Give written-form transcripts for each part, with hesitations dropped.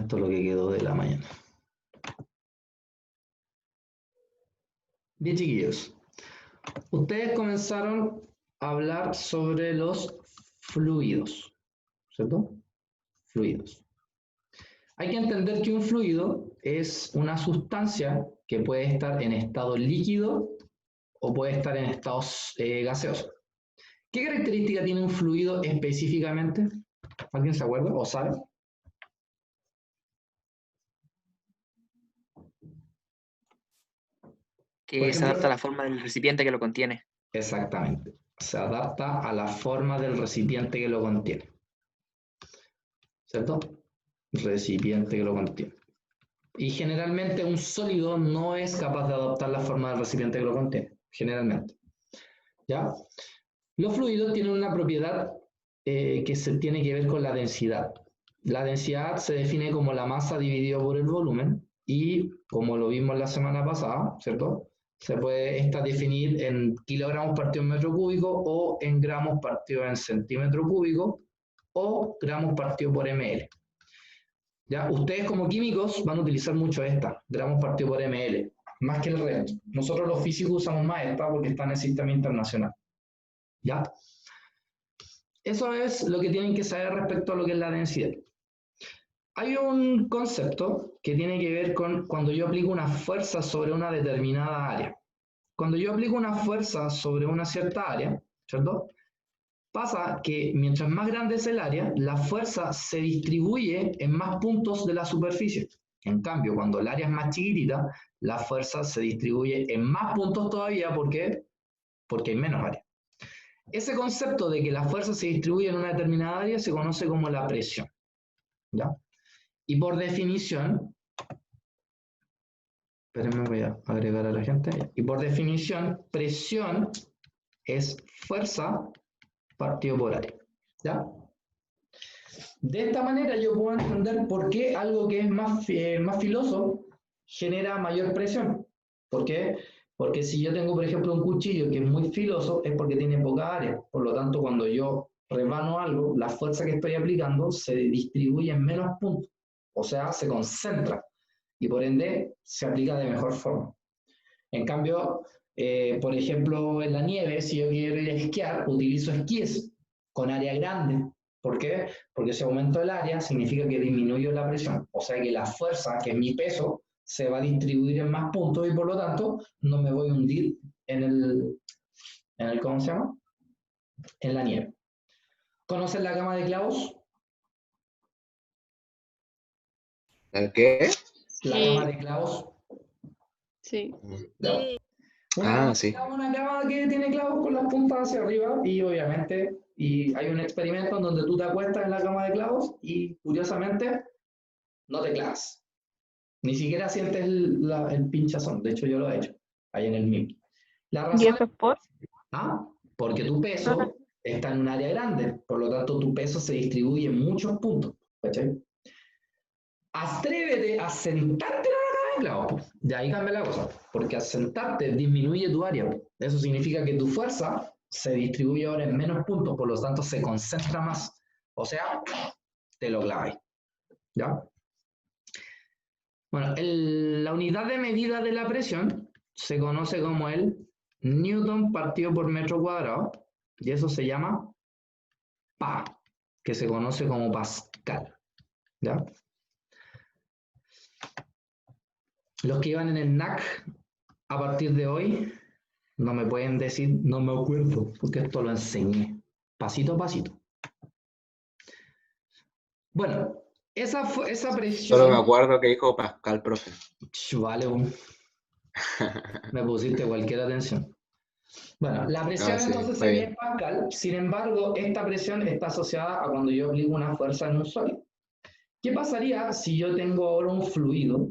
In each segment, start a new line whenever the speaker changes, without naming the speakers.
esto lo que quedó de la mañana. Bien, chiquillos. Ustedes comenzaron a hablar sobre los fluidos, ¿cierto? Fluidos. Hay que entender que un fluido es una sustancia que puede estar en estado líquido o puede estar en estados gaseosos. ¿Qué característica tiene un fluido específicamente? ¿Alguien se acuerda o sabe?
Que se adapta a la forma del recipiente que lo contiene.
Exactamente. Se adapta a la forma del recipiente que lo contiene. ¿Cierto? Recipiente que lo contiene. Y generalmente un sólido no es capaz de adoptar la forma del recipiente que lo contiene. Generalmente. ¿Ya? Los fluidos tienen una propiedad que se tiene que ver con la densidad. La densidad se define como la masa dividido por el volumen y, como lo vimos la semana pasada, ¿cierto? Se puede esta definir en kilogramos partido en metro cúbico o en gramos partido en centímetro cúbico o gramos partido por ml. ¿Ya? Ustedes como químicos van a utilizar mucho esta, gramos partido por ml, más que el resto. Nosotros los físicos usamos más esta porque está en el sistema internacional. ¿Ya? Eso es lo que tienen que saber respecto a lo que es la densidad. Hay un concepto que tiene que ver con cuando yo aplico una fuerza sobre una determinada área. Cuando yo aplico una fuerza sobre una cierta área, ¿cierto? Pasa que mientras más grande es el área, la fuerza se distribuye en más puntos de la superficie. En cambio, cuando el área es más chiquitita, la fuerza se distribuye en más puntos todavía. ¿Por qué? Porque hay menos área. Ese concepto de que la fuerza se distribuye en una determinada área se conoce como la presión. ¿Ya? Y por definición, espérenme, voy a agregar a la gente. Y por definición, presión es fuerza partido por área. ¿Ya? De esta manera yo puedo entender por qué algo que es más filoso genera mayor presión. ¿Por qué? Porque si yo tengo, por ejemplo, un cuchillo que es muy filoso, es porque tiene poca área. Por lo tanto, cuando yo rebano algo, la fuerza que estoy aplicando se distribuye en menos puntos. O sea, se concentra. Y por ende, se aplica de mejor forma. En cambio, por ejemplo, en la nieve, si yo quiero ir a esquiar, utilizo esquíes con área grande. ¿Por qué? Porque si aumento el área, significa que disminuyo la presión. O sea que la fuerza, que es mi peso, se va a distribuir en más puntos y por lo tanto no me voy a hundir en el ¿cómo se llama? En la nieve. ¿Conocen la cama de clavos?
¿El qué?
La cama de clavos.
Sí.
No.
Sí.
Una cama que tiene clavos con las puntas hacia arriba y obviamente hay un experimento en donde tú te acuestas en la cama de clavos y curiosamente no te clavas. Ni siquiera sientes el pinchazón. De hecho, yo lo he hecho ahí en el MIM. La razón
¿Y eso es por?
porque tu peso está en un área grande, por lo tanto tu peso se distribuye en muchos puntos. ¿Cachai? Atrévete a sentarte en la cama de clavos. De ahí cambia la cosa, porque al sentarte disminuye tu área. Eso significa que tu fuerza se distribuye ahora en menos puntos, por lo tanto se concentra más. O sea, te lo claváis. ¿Ya? Bueno, la unidad de medida de la presión se conoce como el Newton partido por metro cuadrado, y eso se llama Pa, que se conoce como Pascal. ¿Ya? Los que iban en el NAC a partir de hoy no me pueden decir, no me acuerdo, porque esto lo enseñé, pasito a pasito. Bueno, esa presión...
Solo me acuerdo que dijo Pascal, profe.
Vale, me pusiste cualquier atención. Bueno, la presión entonces sería en Pascal, sin embargo, esta presión está asociada a cuando yo aplico una fuerza en un sólido. ¿Qué pasaría si yo tengo ahora un fluido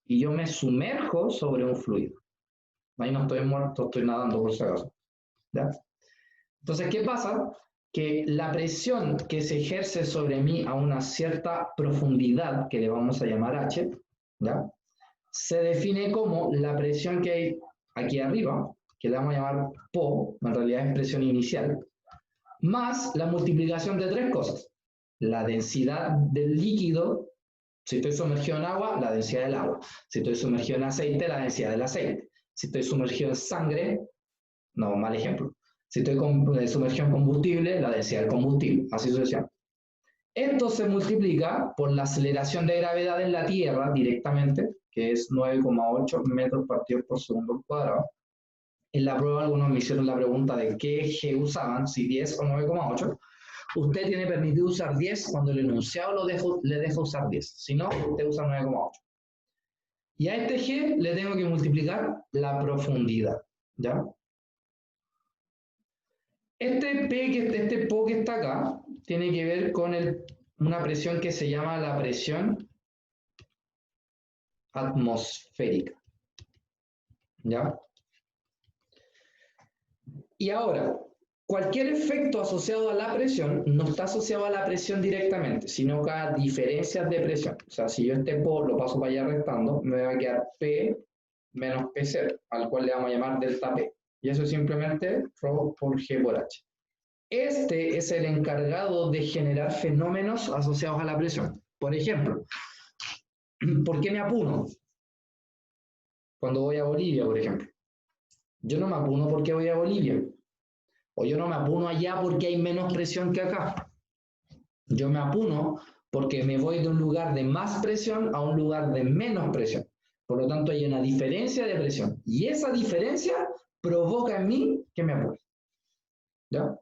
y yo me sumerjo sobre un fluido? Ahí no estoy muerto, estoy nadando por si acaso. ¿Ya? Entonces, ¿qué pasa? Que la presión que se ejerce sobre mí a una cierta profundidad, que le vamos a llamar H, ¿ya? Se define como la presión que hay aquí arriba, que le vamos a llamar Po, en realidad es presión inicial, más la multiplicación de tres cosas. La densidad del líquido Si estoy sumergido en agua, la densidad del agua. Si estoy sumergido en aceite, la densidad del aceite. Si estoy sumergido en sangre, no, mal ejemplo. Si estoy sumergido en combustible, la densidad del combustible, así sucesivamente. Esto se multiplica por la aceleración de gravedad en la Tierra directamente, que es 9,8 metros partidos por segundo al cuadrado. En la prueba algunos me hicieron la pregunta de qué G usaban, si 10 o 9,8. Usted tiene permitido usar 10 cuando el enunciado le deja usar 10. Si no, usted usa 9,8. Y a este G le tengo que multiplicar la profundidad, ¿ya? Este Po que está acá tiene que ver con una presión que se llama la presión atmosférica, ¿ya? Y ahora, cualquier efecto asociado a la presión no está asociado a la presión directamente, sino que a diferencias de presión. O sea, si yo este Po lo paso para allá restando, me va a quedar P menos P0, al cual le vamos a llamar delta P. Y eso es simplemente ρ por G por H. Este es el encargado de generar fenómenos asociados a la presión. Por ejemplo, ¿por qué me apuno? Cuando voy a Bolivia, por ejemplo. Yo no me apuno porque voy a Bolivia. O yo no me apuno allá porque hay menos presión que acá. Yo me apuno porque me voy de un lugar de más presión a un lugar de menos presión. Por lo tanto, hay una diferencia de presión. Y esa diferencia provoca en mí que me apure. ¿Ya?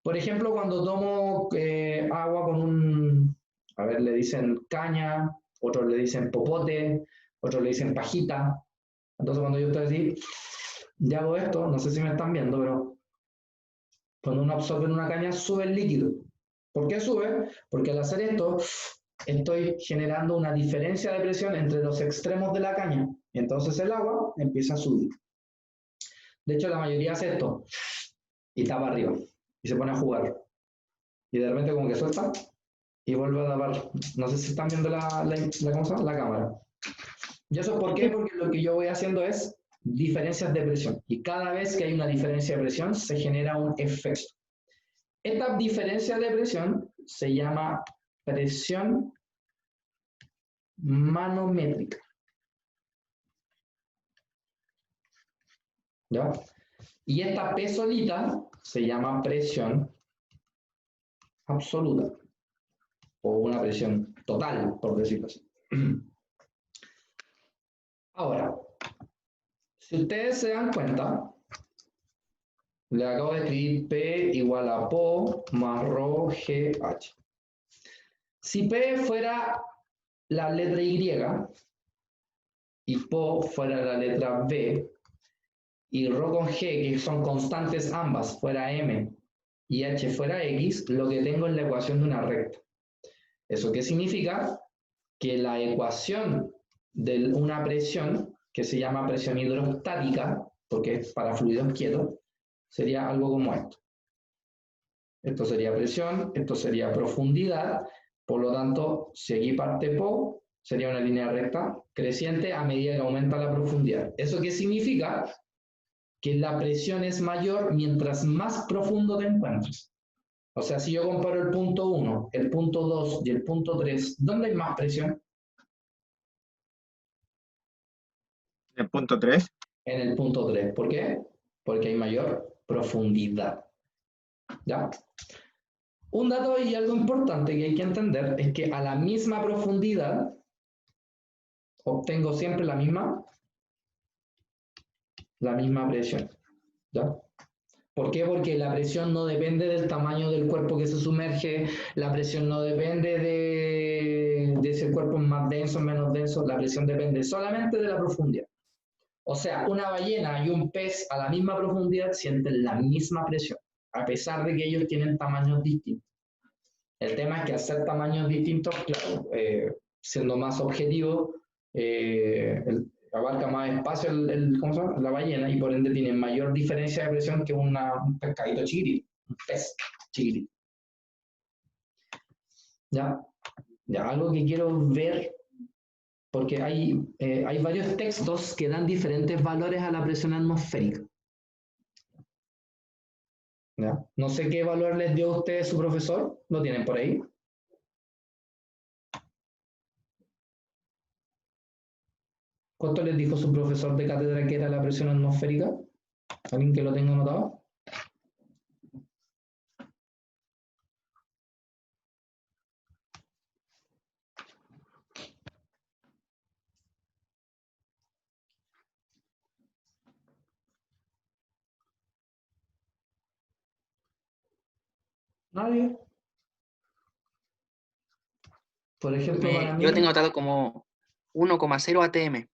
Por ejemplo, cuando tomo agua con le dicen caña, otros le dicen popote, otros le dicen pajita. Entonces cuando yo estoy así, ya hago esto, no sé si me están viendo, pero cuando uno absorbe en una caña, sube el líquido. ¿Por qué sube? Porque al hacer esto, estoy generando una diferencia de presión entre los extremos de la caña. Y entonces el agua empieza a subir. De hecho, la mayoría hace esto y tapa arriba. Y se pone a jugar. Y de repente como que suelta y vuelve a tapar. No sé si están viendo la cámara. ¿Y eso por qué? Porque lo que yo voy haciendo es diferencias de presión. Y cada vez que hay una diferencia de presión, se genera un efecto. Esta diferencia de presión se llama presión manométrica. ¿Ya? Y esta P solita se llama presión absoluta. O una presión total, por decirlo así. Ahora, si ustedes se dan cuenta, le acabo de escribir P igual a PO más ρ G H. Si P fuera la letra Y y PO fuera la letra B y ρ con G, que son constantes ambas, fuera M y H fuera X, lo que tengo es la ecuación de una recta. ¿Eso qué significa? Que la ecuación de una presión, que se llama presión hidrostática, porque es para fluidos quietos, sería algo como esto. Esto sería presión, esto sería profundidad, por lo tanto, si aquí parte PO, sería una línea recta creciente a medida que aumenta la profundidad. ¿Eso qué significa? Que la presión es mayor mientras más profundo te encuentres. O sea, si yo comparo el punto 1, el punto 2 y el punto 3, ¿dónde hay más presión?
¿El punto 3?
En el punto 3. ¿Por qué? Porque hay mayor profundidad. ¿Ya? Un dato y algo importante que hay que entender es que a la misma profundidad obtengo siempre la misma presión. ¿Ya? ¿Por qué? Porque la presión no depende del tamaño del cuerpo que se sumerge, la presión no depende de si el cuerpo es más denso o menos denso, la presión depende solamente de la profundidad. O sea, una ballena y un pez a la misma profundidad sienten la misma presión, a pesar de que ellos tienen tamaños distintos. El tema es que al ser tamaños distintos, claro, siendo más objetivo, abarca más espacio ¿cómo se llama? La ballena y por ende tiene mayor diferencia de presión que un pescadito chiquitito, un pez chiquitito. ¿Ya? Ya, algo que quiero ver, porque hay varios textos que dan diferentes valores a la presión atmosférica. ¿Ya? No sé qué valor les dio a ustedes su profesor, ¿lo tienen por ahí? ¿Cuánto les dijo su profesor de cátedra que era la presión atmosférica? ¿Alguien que lo tenga anotado? ¿Nadie? Por ejemplo, para mí,
Yo lo tengo anotado como 1,0 atm,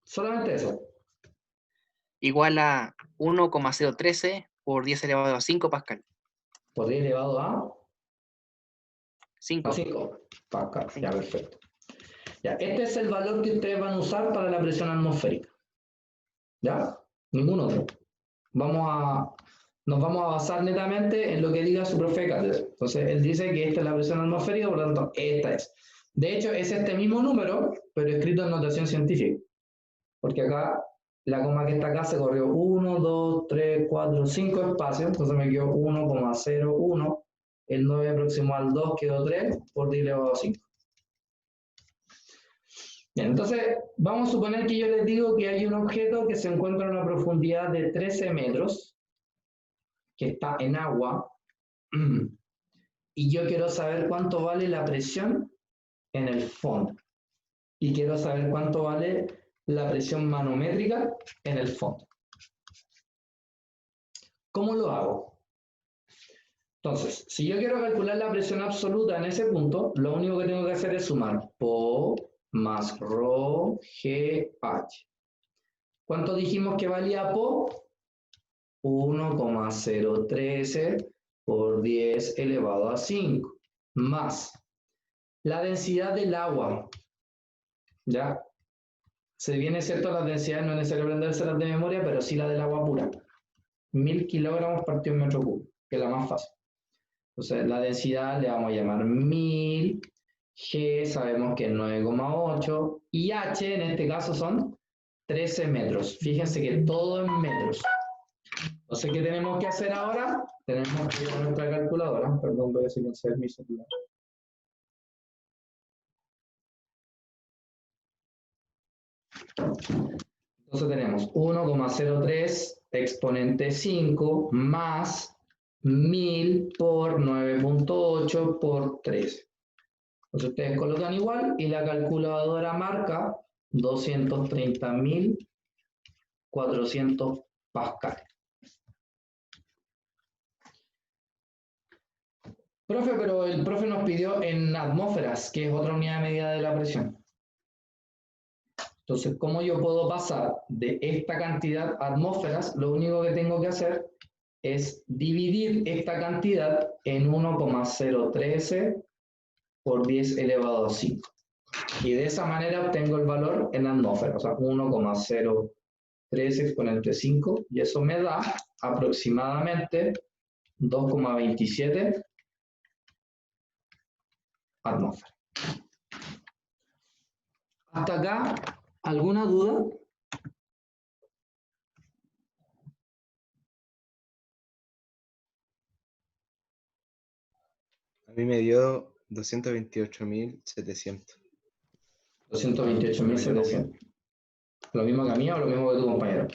solamente eso.
igual a 1,013 por 10 elevado a 5 Pascal.
Por 10 elevado a
5.
5 Pascal. Ya, perfecto. Ya, este es el valor que ustedes van a usar para la presión atmosférica. ¿Ya? Ningún otro. Nos vamos a basar netamente en lo que diga su profe de cátedra. Entonces, él dice que esta es la presión atmosférica, por lo tanto, esta es. De hecho, es este mismo número, pero escrito en notación científica. Porque acá, la coma que está acá se corrió 1, 2, 3, 4, 5 espacios, entonces me quedó 1,01. El 9 aproximó al 2, quedó 3 por 10 elevado a 5. Bien, entonces, vamos a suponer que yo les digo que hay un objeto que se encuentra a una profundidad de 13 metros, que está en agua, y yo quiero saber cuánto vale la presión en el fondo. Y quiero saber cuánto vale la presión manométrica en el fondo. ¿Cómo lo hago? Entonces, si yo quiero calcular la presión absoluta en ese punto, lo único que tengo que hacer es sumar PO más Rho GH. ¿Cuánto dijimos que valía PO? 1,013 por 10 elevado a 5, más la densidad del agua. ¿Ya? Se viene cierto, las densidades no es necesario aprendérselas de memoria, pero sí la del agua pura. 1000 kilogramos partido en metro cúbico, que es la más fácil. Entonces, la densidad le vamos a llamar 1000, G sabemos que es 9,8, y H en este caso son 13 metros. Fíjense que todo en metros. Entonces, ¿qué tenemos que hacer ahora? Tenemos que ir a nuestra calculadora. Perdón, voy a silenciar mi celular. Entonces tenemos 1,03 exponente 5 más 1000 por 9,8 por 13. Entonces ustedes colocan igual y la calculadora marca 230.400 pascales. Profe, pero el profe nos pidió en atmósferas, que es otra unidad de medida de la presión. Entonces, ¿cómo yo puedo pasar de esta cantidad a atmósferas? Lo único que tengo que hacer es dividir esta cantidad en 1,013 por 10 elevado a 5. Y de esa manera obtengo el valor en atmósferas, o sea, 1,013 exponente 5, y eso me da aproximadamente 2,27 atmósferas. Hasta acá, ¿alguna duda?
A mí me dio 228.700.
228.700. ¿Lo mismo que a mí o lo mismo que tu compañero?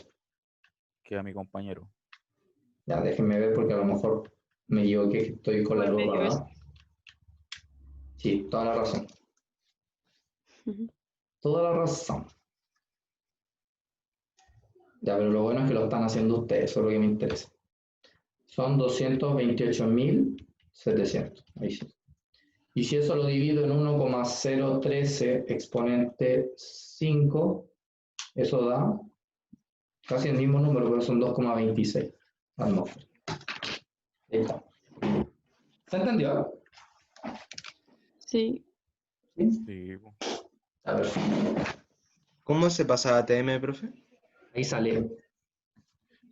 Que a mi compañero.
Ya, déjenme ver porque a lo mejor me equivoqué, que estoy con la luz apagada. Sí, toda la razón. Toda la razón. Ya, pero lo bueno es que lo están haciendo ustedes, eso es lo que me interesa. Son 228.700. Ahí sí. Y si eso lo divido en 1,013 exponente 5, eso da casi el mismo número, pero son 2,26 atmósferas. Ahí está. ¿Se entendió?
Sí.
Sí.
A ver.
¿Cómo se pasa a ATM, profe?
Ahí sale.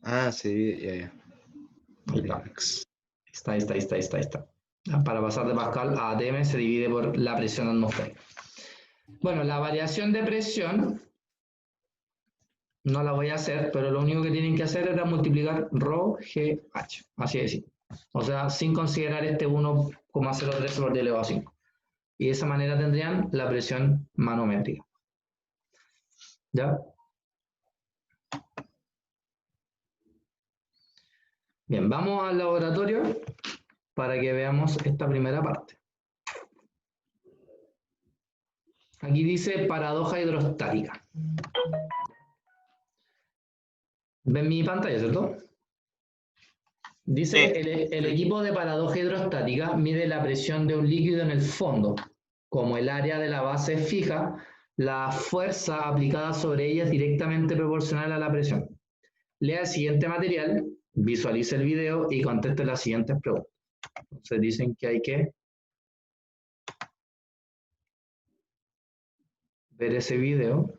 Ah, se divide, ya.
Ahí está. Para pasar de Pascal a ATM se divide por la presión atmosférica. Bueno, la variación de presión no la voy a hacer, pero lo único que tienen que hacer era multiplicar Rho GH, así es. O sea, sin considerar este 1,03 por 10 elevado a 5. Y de esa manera tendrían la presión manométrica. ¿Ya? Bien, vamos al laboratorio para que veamos esta primera parte. Aquí dice paradoja hidrostática. ¿Ven mi pantalla, cierto? Dice,
Sí.
el equipo de paradoja hidrostática mide la presión de un líquido en el fondo. Como el área de la base es fija, la fuerza aplicada sobre ella es directamente proporcional a la presión. Lea el siguiente material, visualice el video y conteste las siguientes preguntas. Entonces dicen que hay que ver ese video.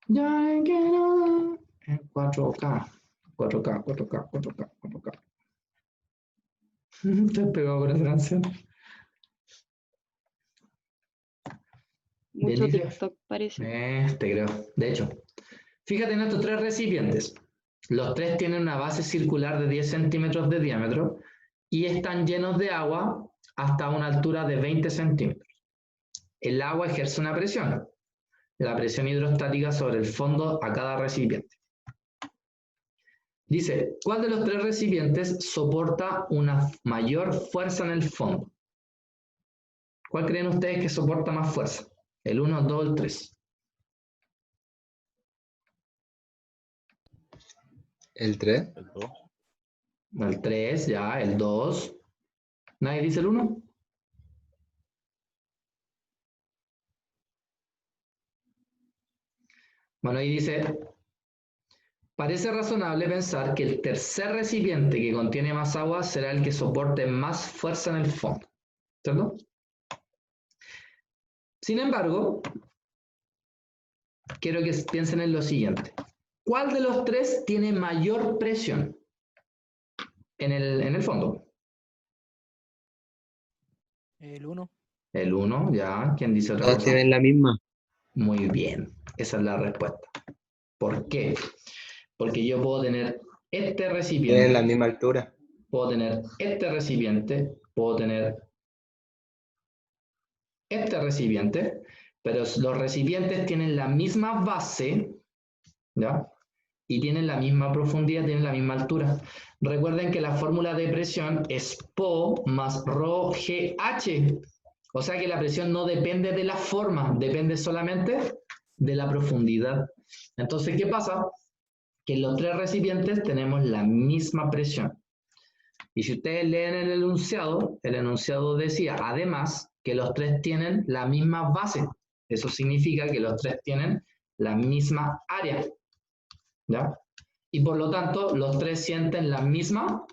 Ya quiero en 4K, 4K, 4K, 4K, 4K. Te he pegado con esa canción.
Mucho
Benicio.
TikTok parece.
Te creo. De hecho, fíjate en estos tres recipientes. Los tres tienen una base circular de 10 centímetros de diámetro y están llenos de agua hasta una altura de 20 centímetros. El agua ejerce una presión, la presión hidrostática sobre el fondo a cada recipiente. Dice, ¿cuál de los tres recipientes soporta una mayor fuerza en el fondo? ¿Cuál creen ustedes que soporta más fuerza? ¿El 1, el 2 o el 3?
¿El 3?
El 2.
El 3, ya, el 2. ¿Nadie dice el 1? Bueno, ahí dice, parece razonable pensar que el tercer recipiente que contiene más agua será el que soporte más fuerza en el fondo, ¿cierto? Sin embargo, quiero que piensen en lo siguiente. ¿Cuál de los tres tiene mayor presión en el fondo?
El 1.
El 1, ya. ¿Quién dice otra
Todos
cosa?
tienen la misma.
Muy bien, esa es la respuesta. ¿Por qué? Porque yo puedo tener este
Tienen la
recipiente,
misma altura.
puedo tener este recipiente, puedo tener este recipiente, pero los recipientes tienen la misma base, ¿ya? Y tienen la misma profundidad, tienen la misma altura. Recuerden que la fórmula de presión es PO más ρ GH. O sea que la presión no depende de la forma, depende solamente de la profundidad. Entonces, ¿qué pasa? Que en los tres recipientes tenemos la misma presión. Y si ustedes leen el enunciado decía, además, que los tres tienen la misma base. Eso significa que los tres tienen la misma área. ¿Ya? Y por lo tanto, los tres sienten la misma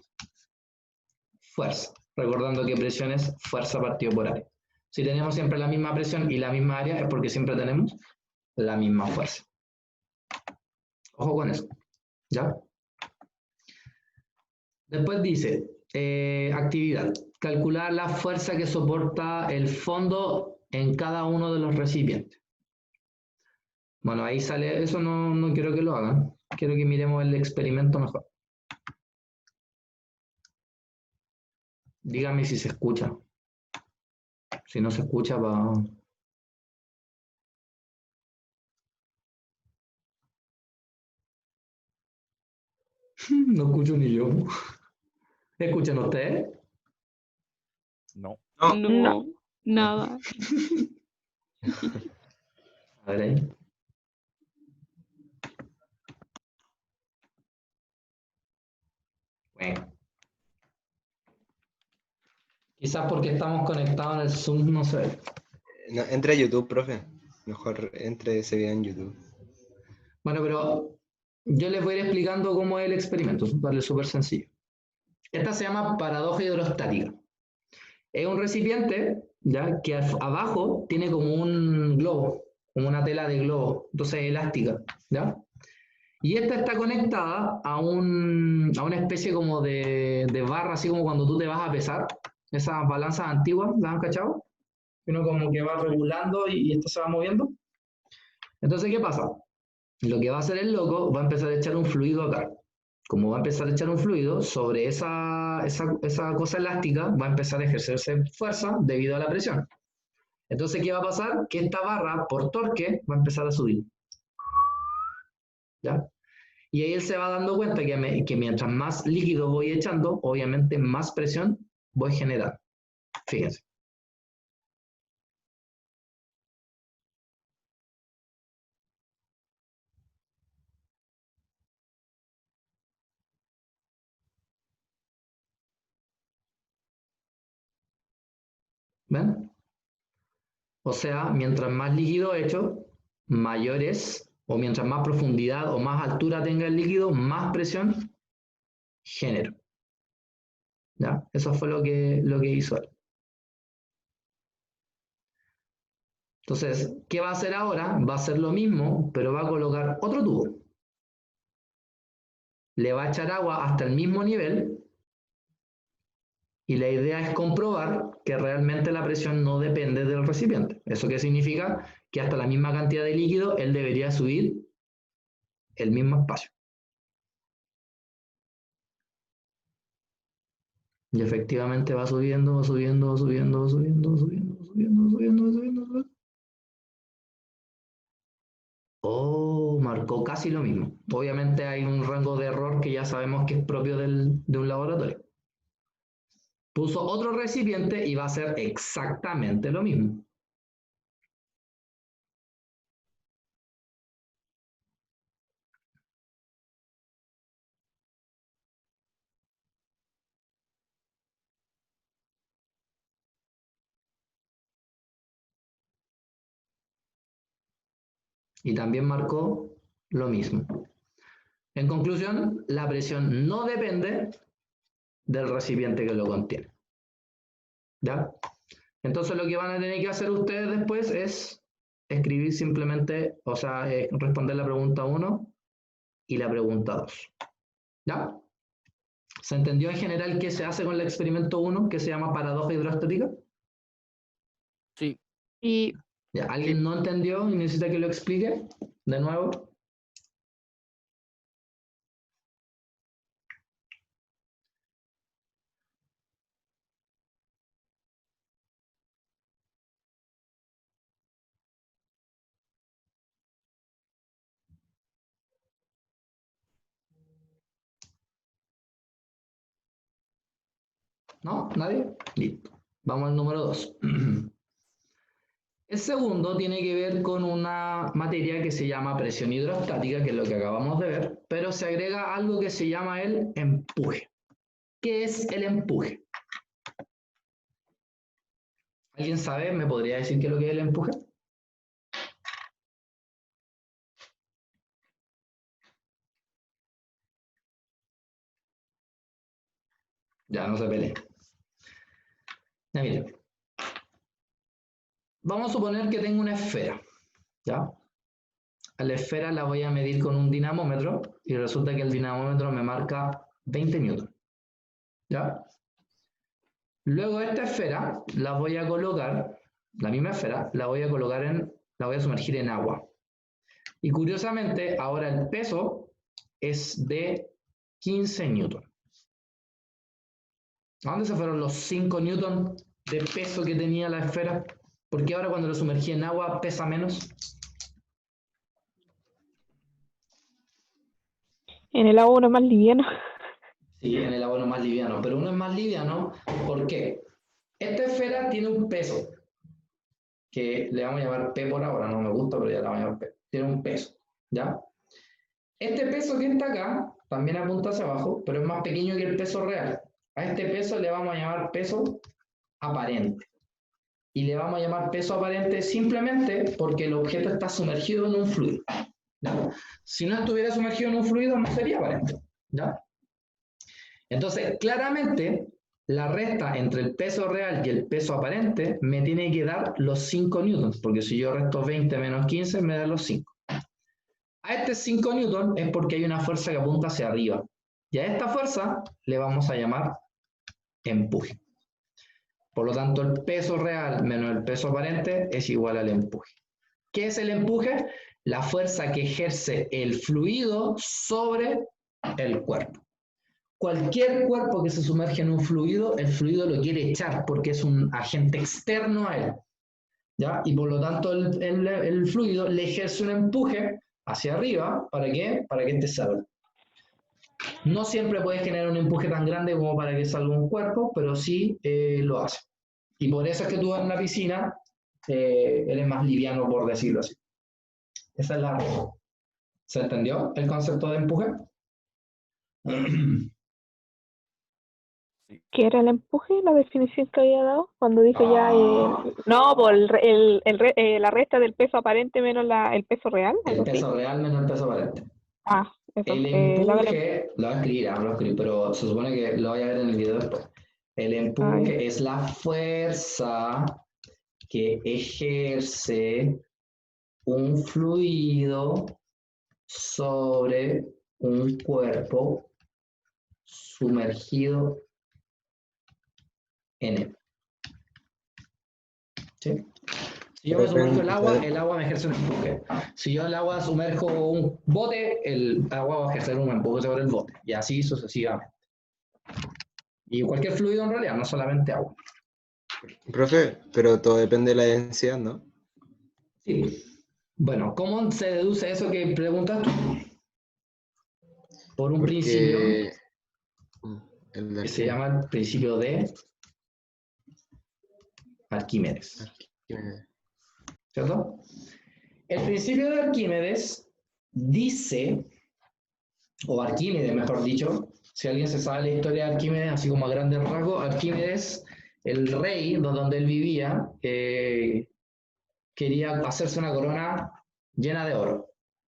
fuerza. Recordando que presión es fuerza partido por área. Si tenemos siempre la misma presión y la misma área, es porque siempre tenemos la misma fuerza. Ojo con eso. ¿Ya? Después dice, actividad. Calcular la fuerza que soporta el fondo en cada uno de los recipientes. Bueno, ahí sale, eso no quiero que lo hagan. Quiero que miremos el experimento mejor. Dígame si se escucha. Si no se escucha, va... No escucho ni yo. ¿Escuchan ustedes?
No.
No,
No, nada.
A ver ahí. Bueno. Quizás porque estamos conectados en el Zoom, no sé.
No, entre a YouTube, profe. Mejor entre ese video en YouTube.
Bueno, pero yo les voy a ir explicando cómo es el experimento, es súper sencillo. Esta se llama paradoja hidrostática. Es un recipiente, ¿ya? Que abajo tiene como un globo, como una tela de globo, entonces elástica, ¿ya? Y esta está conectada a una especie como de barra, así como cuando tú te vas a pesar, esas balanzas antiguas, ¿las han cachado? Uno como que va regulando y esto se va moviendo. Entonces, ¿qué pasa? Lo que va a hacer el loco, va a empezar a echar un fluido acá. como va a empezar a echar un fluido, sobre esa cosa elástica va a empezar a ejercerse fuerza debido a la presión. Entonces, ¿qué va a pasar? Que esta barra, por torque, va a empezar a subir. ¿Ya? Y ahí él se va dando cuenta que mientras más líquido voy echando, obviamente más presión voy generando. Fíjense. ¿Ven? O sea, mientras más líquido echo, mayores, o mientras más profundidad o más altura tenga el líquido, más presión genero. ¿Ya? Eso fue lo que hizo él. Entonces, ¿qué va a hacer ahora? Va a hacer lo mismo, pero va a colocar otro tubo. Le va a echar agua hasta el mismo nivel y la idea es comprobar que realmente la presión no depende del recipiente. ¿Eso qué significa? Que hasta la misma cantidad de líquido él debería subir el mismo espacio. Y efectivamente va subiendo, va subiendo, va subiendo, va subiendo, va subiendo, va subiendo, va subiendo, va subiendo, va subiendo. Oh, marcó casi lo mismo. Obviamente hay un rango de error que ya sabemos que es propio de un laboratorio. Puso otro recipiente y va a hacer exactamente lo mismo. Y también marcó lo mismo. En conclusión, la presión no depende del recipiente que lo contiene. ¿Ya? Entonces lo que van a tener que hacer ustedes después es escribir simplemente, o sea, responder la pregunta 1 y la pregunta 2. ¿Ya? ¿Se entendió en general qué se hace con el experimento 1, que se llama paradoja hidrostática?
Sí.
Y
¿Ya? ¿Alguien no entendió y necesita que lo explique de nuevo? ¿No? ¿Nadie? Listo. Vamos al número 2. El segundo tiene que ver con una materia que se llama presión hidrostática, que es lo que acabamos de ver, pero se agrega algo que se llama el empuje. ¿Qué es el empuje? ¿Alguien sabe? ¿Me podría decir qué es lo que es el empuje? Ya, no se peleen. Ya, miren. Vamos a suponer que tengo una esfera, ¿ya? A la esfera la voy a medir con un dinamómetro y resulta que el dinamómetro me marca 20 newtons, ¿ya? Luego esta esfera la voy a colocar, la misma esfera, la voy a sumergir en agua. Y curiosamente, ahora el peso es de 15 newtons. ¿A dónde se fueron los 5 newtons de peso que tenía la esfera? ¿Por qué ahora cuando lo sumergí en agua pesa menos?
en el agua uno es más liviano.
Sí, en el agua más liviano, pero uno es más liviano, ¿por qué? Esta esfera tiene un peso, que le vamos a llamar P por ahora, no me gusta, pero ya la vamos a llamar P. Tiene un peso, ¿ya? Este peso que está acá, también apunta hacia abajo, pero es más pequeño que el peso real. A este peso le vamos a llamar peso aparente. Y le vamos a llamar peso aparente simplemente porque el objeto está sumergido en un fluido, ¿ya? Si no estuviera sumergido en un fluido, no sería aparente, ¿ya? Entonces, claramente, la resta entre el peso real y el peso aparente me tiene que dar los 5 newtons, porque si yo resto 20 menos 15, me da los 5. A este 5 newtons es porque hay una fuerza que apunta hacia arriba. Y a esta fuerza le vamos a llamar empuje. Por lo tanto, el peso real menos el peso aparente es igual al empuje. ¿Qué es el empuje? La fuerza que ejerce el fluido sobre el cuerpo. Cualquier cuerpo que se sumerge en un fluido, el fluido lo quiere echar porque es un agente externo a él, ¿ya? Y por lo tanto el fluido le ejerce un empuje hacia arriba, ¿para qué? Para que éste salga. No siempre puede generar un empuje tan grande como para que salga un cuerpo, pero sí lo hace. Y por eso es que tú en la piscina eres más liviano, por decirlo así. Esa es la regla. ¿Se entendió el concepto de empuje?
¿Qué era el empuje? La definición que había dado cuando dijo ya no, por la resta del peso aparente menos el peso real,
El
algo así.
peso real menos el peso aparente.
Eso.
El empuje, lo voy a escribir, pero se supone que lo voy a ver en el video después. El empuje es la fuerza que ejerce un fluido sobre un cuerpo sumergido en él. ¿Sí? Si yo me sumerjo el agua me ejerce un empuje. Si yo en el agua sumerjo un bote, el agua va a ejercer un empuje sobre el bote. Y así sucesivamente. Y cualquier fluido en realidad, no solamente agua.
Profe, pero todo depende de la densidad, ¿no?
Sí. Bueno, ¿cómo se deduce eso que preguntas tú? Por un principio que se llama el principio de Arquímedes. ¿Cierto? El principio de Arquímedes dice, o Arquímedes mejor dicho, si alguien se sabe la historia de Arquímedes, así como a grandes rasgos, Arquímedes, el rey donde él vivía, quería hacerse una corona llena de oro,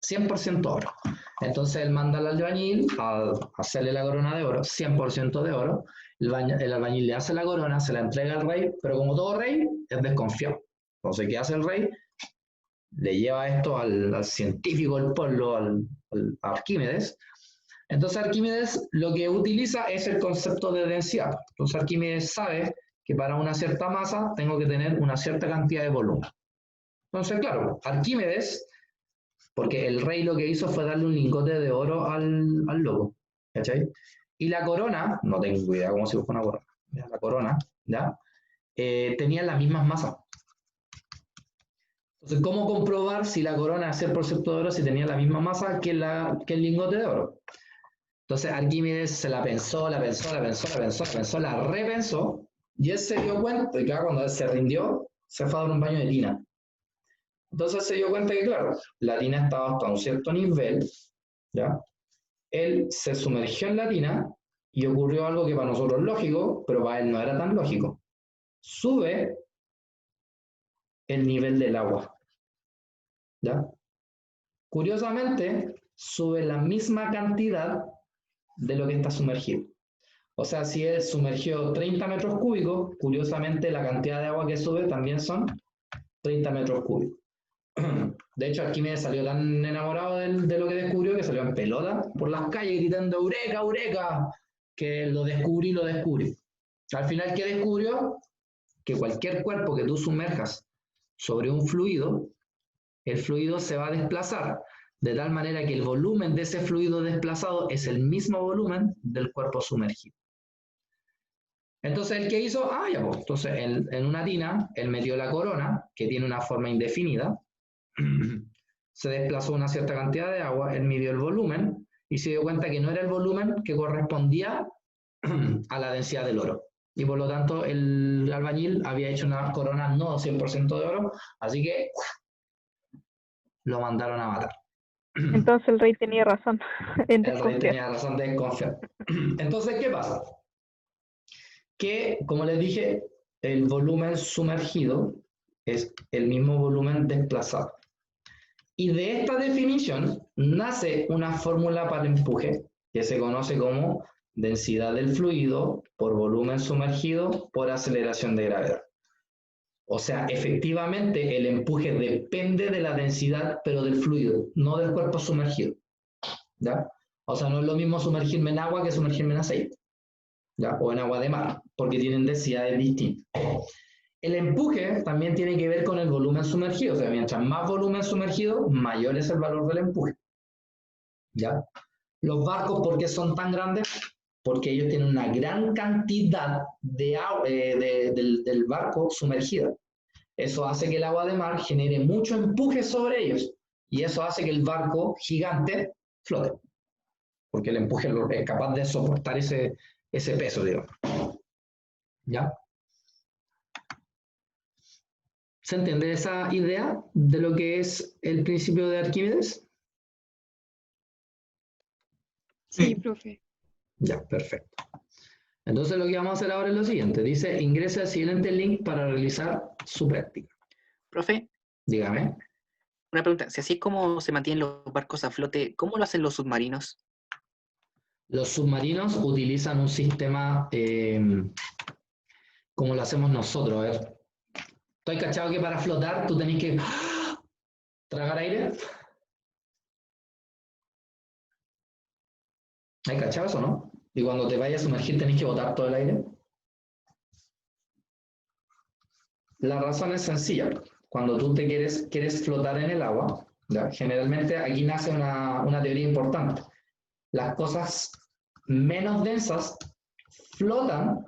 100% oro. Entonces él manda al albañil a hacerle la corona de oro, 100% de oro. El albañil le hace la corona, se la entrega al rey, pero como todo rey, es desconfiado. Entonces, ¿qué hace el rey? Le lleva esto al científico del pueblo, al Arquímedes. Entonces Arquímedes lo que utiliza es el concepto de densidad. Entonces Arquímedes sabe que para una cierta masa tengo que tener una cierta cantidad de volumen. Entonces, claro, Arquímedes, porque el rey lo que hizo fue darle un lingote de oro al loco, ¿cachai? Y la corona, no tengo idea cómo se busca una corona, la corona, ¿ya? Tenía las mismas masas. Entonces, ¿cómo comprobar si la corona es 100% de oro si tenía la misma masa que el lingote de oro? Entonces Arquímedes se la pensó, la repensó, y él se dio cuenta, que cuando él se rindió, se fue a dar un baño de tina. Entonces se dio cuenta que, claro, la tina estaba hasta un cierto nivel, ¿ya? Él se sumergió en la tina y ocurrió algo que para nosotros es lógico, pero para él no era tan lógico. Sube el nivel del agua, ¿ya? Curiosamente, sube la misma cantidad de lo que está sumergido. O sea, si él sumergió 30 metros cúbicos, curiosamente la cantidad de agua que sube también son 30 metros cúbicos. De hecho, Arquímedes salió tan enamorado de lo que descubrió que salió en pelota por las calles gritando ¡Eureka, Eureka! Que lo descubrí. Al final, ¿qué descubrió? Que cualquier cuerpo que tú sumerjas sobre un fluido, el fluido se va a desplazar de tal manera que el volumen de ese fluido desplazado es el mismo volumen del cuerpo sumergido. Entonces, ¿el qué hizo? Ya pues, entonces en una tina, él metió la corona, que tiene una forma indefinida, se desplazó una cierta cantidad de agua, él midió el volumen y se dio cuenta que no era el volumen que correspondía a la densidad del oro. Y por lo tanto, el albañil había hecho una corona no 100% de oro, así que lo mandaron a matar.
Entonces el rey tenía razón en
El rey
desconfiar.
tenía razón de desconfiar. Entonces, ¿qué pasa? Que, como les dije, el volumen sumergido es el mismo volumen desplazado. Y de esta definición nace una fórmula para empuje que se conoce como densidad del fluido por volumen sumergido por aceleración de gravedad. O sea, efectivamente el empuje depende de la densidad, pero del fluido, no del cuerpo sumergido. ¿Ya? O sea, no es lo mismo sumergirme en agua que sumergirme en aceite, ¿ya? O en agua de mar, porque tienen densidades distintas. El empuje también tiene que ver con el volumen sumergido, o sea, mientras más volumen sumergido, mayor es el valor del empuje, ¿ya? Los barcos, ¿por qué son tan grandes? Porque ellos tienen una gran cantidad de agua, del barco sumergida. Eso hace que el agua de mar genere mucho empuje sobre ellos y eso hace que el barco gigante flote, porque el empuje es capaz de soportar ese peso, digamos. ¿Ya? ¿Se entiende esa idea de lo que es el principio de Arquímedes?
Sí, profe.
Ya, perfecto. Entonces lo que vamos a hacer ahora es lo siguiente. Dice, ingrese al siguiente link para realizar su práctica.
Profe,
Dígame.
una pregunta. Si así es como se mantienen los barcos a flote, ¿cómo lo hacen los submarinos?
Los submarinos utilizan un sistema como lo hacemos nosotros. A ver, ¿estoy cachado que para flotar tú tenés que tragar aire? ¿Hay cachado eso, no? Y cuando te vayas a sumergir tenés que botar todo el aire. La razón es sencilla. Cuando tú quieres flotar en el agua, ¿ya? Generalmente aquí nace una teoría importante. Las cosas menos densas flotan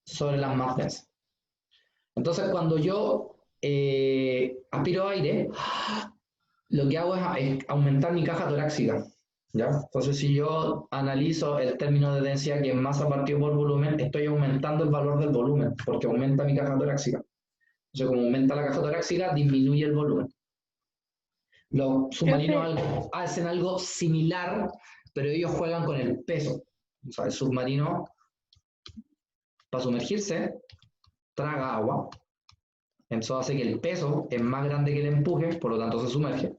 sobre las más densas. Entonces, cuando yo aspiro aire, lo que hago es aumentar mi caja torácica. ¿Ya? Entonces, si yo analizo el término de densidad que es masa partido por volumen, estoy aumentando el valor del volumen, porque aumenta mi caja torácica. Entonces, como aumenta la caja torácica, disminuye el volumen. Los submarinos hacen algo similar, pero ellos juegan con el peso. O sea, el submarino, para sumergirse, traga agua. Eso hace que el peso es más grande que el empuje, por lo tanto se sumerge.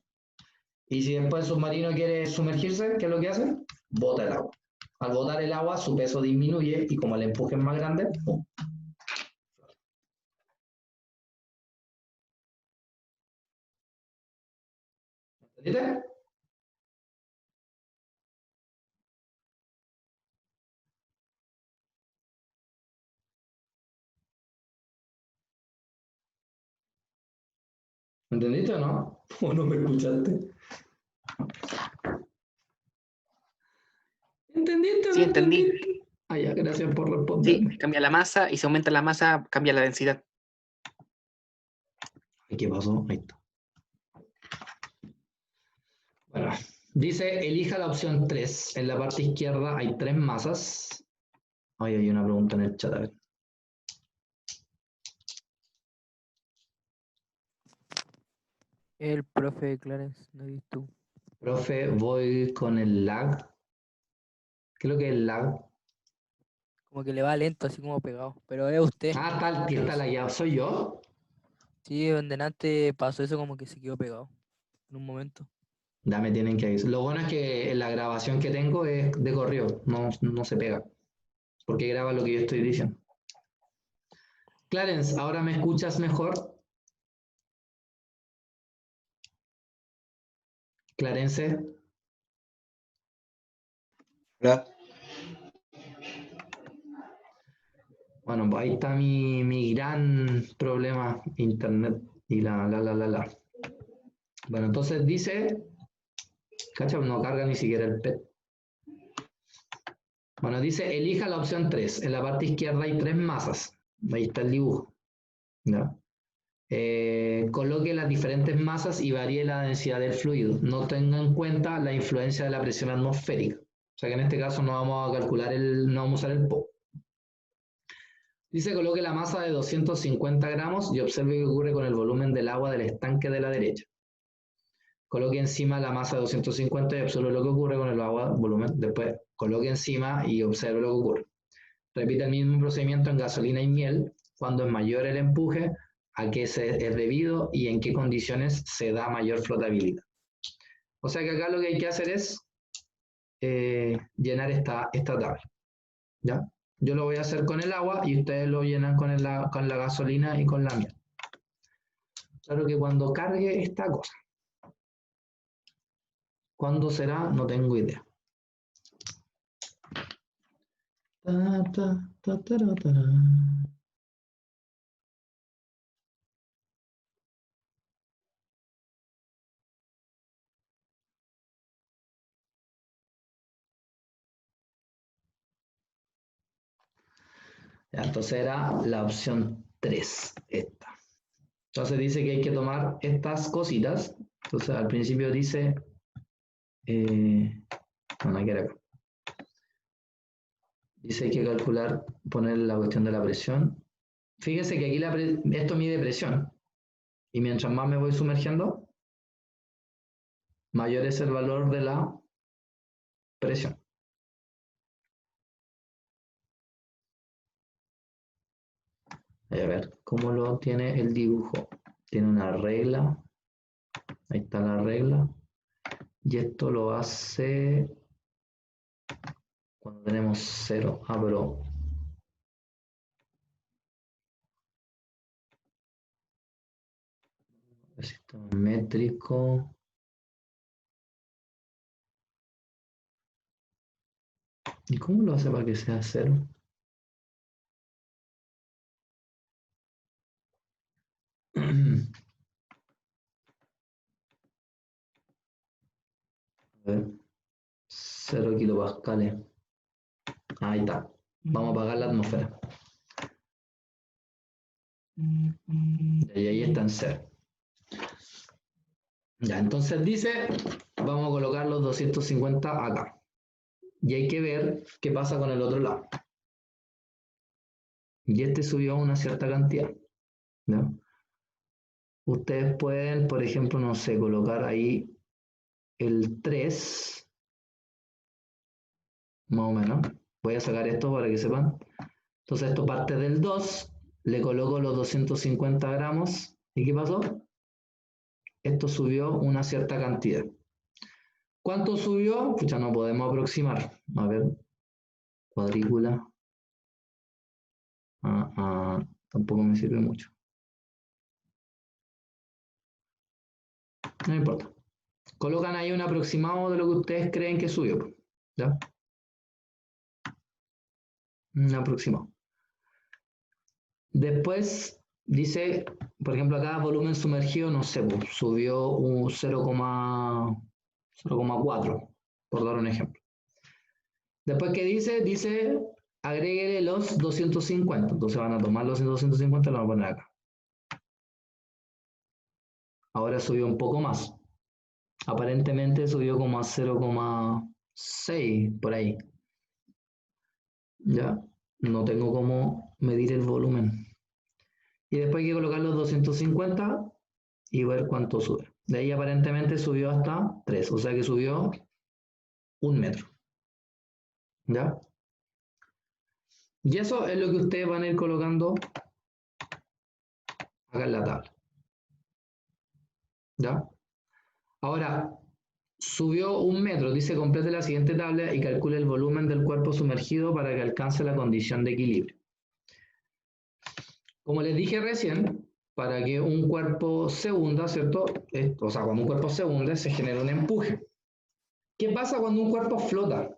Y si después el submarino quiere sumergirse, ¿qué es lo que hace? Bota el agua. Al botar el agua, su peso disminuye y como el empuje es más grande, ¡pum! ¿Entendiste? ¿Entendiste o no? ¿O no me escuchaste? ¿Entendiste o no
Sí, entendí.
entendiste? Ah, ya, gracias por
Sí,
responderme.
cambia la masa y si aumenta la masa, cambia la densidad.
¿Y qué pasó? Ahí está. Bueno, dice, elija la opción 3. En la parte izquierda hay 3 masas. Ay, hay una pregunta en el chat, a ver.
El profe Clarence, no eres tú.
Profe, voy con el lag. ¿Qué es lo que es el lag?
Como que le va lento, así como pegado. Pero es usted.
Ah, está lagueado. ¿Soy yo?
Sí, en delante pasó eso como que se quedó pegado. En un momento.
Ya me tienen que avisar. Lo bueno es que en la grabación que tengo es de correo, no se pega. Porque graba lo que yo estoy diciendo. Clarence, ¿ahora me escuchas mejor? Clarence.
Hola.
Bueno, pues ahí está mi gran problema, internet y la. Bueno, entonces dice, cacha, no carga ni siquiera el PET. Bueno, dice, elija la opción 3. En la parte izquierda hay 3 masas. Ahí está el dibujo. ¿Ya? Coloque las diferentes masas y varíe la densidad del fluido. No tenga en cuenta la influencia de la presión atmosférica. O sea que en este caso no vamos a calcular no vamos a usar el PO. Dice, coloque la masa de 250 gramos y observe qué ocurre con el volumen del agua del estanque de la derecha. Coloque encima la masa de 250 y observe lo que ocurre con el agua volumen. Después, coloque encima y observe lo que ocurre. Repite el mismo procedimiento en gasolina y miel. Cuando es mayor el empuje, a qué es debido y en qué condiciones se da mayor flotabilidad. O sea que acá lo que hay que hacer es llenar esta tabla. ¿Ya? Yo lo voy a hacer con el agua y ustedes lo llenan con la gasolina y con la miel. Claro que cuando cargue esta cosa. ¿Cuándo será? No tengo idea. Ta, ta, ta, ta, ta. Ya, entonces era la opción 3, esta. Entonces dice que hay que tomar estas cositas. Entonces al principio dice... no hay que acá. Dice hay que calcular, poner la cuestión de la presión. Fíjese que aquí esto mide presión. Y mientras más me voy sumergiendo, mayor es el valor de la presión. A ver, ¿cómo lo tiene el dibujo? Tiene una regla. Ahí está la regla. Y esto lo hace cuando tenemos 0. Ah, pero... sistema métrico. ¿Y cómo lo hace para que sea 0? A ver, 0 kilopascales. Ahí está. Vamos a apagar la atmósfera. Y ahí está en 0. Ya, entonces dice, vamos a colocar los 250 acá. Y hay que ver qué pasa con el otro lado. Y este subió una cierta cantidad, ¿no? Ustedes pueden, por ejemplo, no sé, colocar ahí el 3, más o menos. Voy a sacar esto para que sepan. Entonces esto parte del 2, le coloco los 250 gramos. ¿Y qué pasó? Esto subió una cierta cantidad. ¿Cuánto subió? Pucha, no podemos aproximar. A ver, cuadrícula. Tampoco me sirve mucho. No importa. Colocan ahí un aproximado de lo que ustedes creen que subió. ¿Ya? Un aproximado. Después dice, por ejemplo, acá volumen sumergido, no sé, pues, subió un 0,4, por dar un ejemplo. Después, ¿qué dice? Dice, agréguele los 250. Entonces van a tomar los 250 y lo van a poner acá. Ahora subió un poco más. Aparentemente subió como a 0,6 por ahí. ¿Ya? No tengo cómo medir el volumen. Y después hay que colocar los 250 y ver cuánto sube. De ahí aparentemente subió hasta 3, o sea que subió 1 metro. ¿Ya? Y eso es lo que ustedes van a ir colocando acá en la tabla. ¿Ya? Ahora, subió 1 metro, dice complete la siguiente tabla y calcule el volumen del cuerpo sumergido para que alcance la condición de equilibrio. Como les dije recién, para que un cuerpo se hunda, ¿cierto? O sea, cuando un cuerpo se hunde, se genera un empuje. ¿Qué pasa cuando un cuerpo flota?